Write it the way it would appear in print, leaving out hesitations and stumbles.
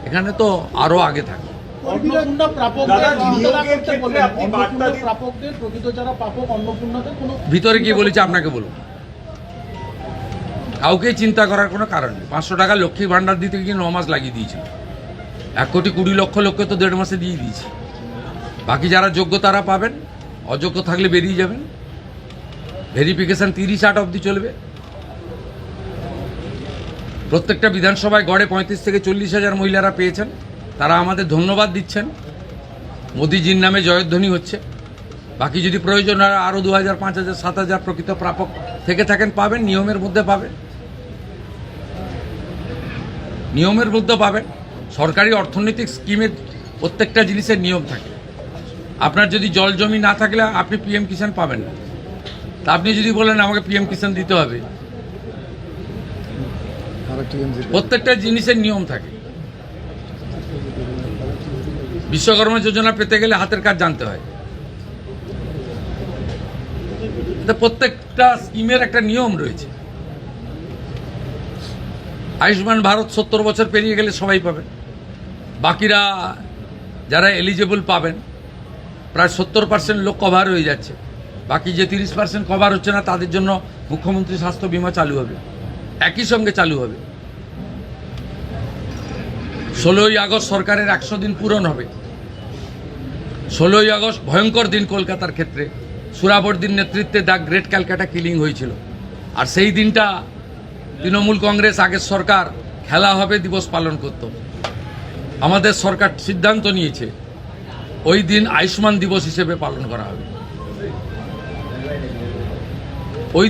এখানে তো আরও আগে থাকে। ভিতরে কি বলেছে আপনাকে বলুন, কাউকেই চিন্তা করার কোনো কারণ নেই। 500 টাকা লক্ষ্মী ভাণ্ডার দিতে গিয়ে 9 মাস লাগিয়ে দিয়েছিল, 1,20,00,000 লোককে তো 1.5 মাসে দিয়ে দিয়েছি। বাকি যারা যোগ্য তারা পাবেন, অযোগ্য থাকলে বেরিয়ে যাবেন। ভেরিফিকেশন 30-8 অবধি চলবে। প্রত্যেকটা বিধানসভায় গড়ে 35 থেকে 40 হাজার মহিলারা পেয়েছেন, তারা আমাদের ধন্যবাদ দিচ্ছেন। মোদিজির নামে জয়ধ্বনি হচ্ছে। বাকি যদি প্রয়োজন হয় আরও 2,000, 5,000, 7,000 প্রকৃত প্রাপক থেকে থাকেন পাবেন, নিয়মের মধ্যে পাবেন, নিয়মের মধ্যে পাবেন। সরকারি অর্থনৈতিক স্কিমের প্রত্যেকটা জিনিসের নিয়ম থাকে। আপনার যদি জল জমি না থাকলে আপনি পিএম কিষাণ পাবেন না। তা আপনি যদি বলেন আমাকে পিএম কিষাণ দিতে হবে, প্রত্যেকটা জিনিসের নিয়ম থাকে। বিশ্বকর্মা যোজনা পেতে গেলে হাতের কাজ জানতে হয়। প্রত্যেকটা স্কিমের একটা নিয়ম রয়েছে। আয়ুষ্মান ভারত 70 বছর পেরিয়ে গেলে সবাই পাবেন। বাকিরা যারা এলিজেবল পাবেন, প্রায় 70% লোক কভার হয়ে যাচ্ছে। বাকি যে 30% কভার হচ্ছে না, তাদের জন্য মুখ্যমন্ত্রী স্বাস্থ্য বীমা চালু হবে, একই সঙ্গে চালু হবে। 16ই আগস্ট সরকারের 100 দিন পূরণ হবে। 16ই আগস্ট ভয়ঙ্কর দিন কলকাতার ক্ষেত্রে। সুরাবর্দির নেতৃত্বে দ্য গ্রেট ক্যালকাটা কিলিং হয়েছিল। আর সেই দিনটা তৃণমূল কংগ্রেস আগের সরকার খেলা হবে দিবস পালন করত। আমাদের সরকার সিদ্ধান্ত নিয়েছে ওই দিন আয়ুষ্মান দিবস হিসেবে পালন করা হবে।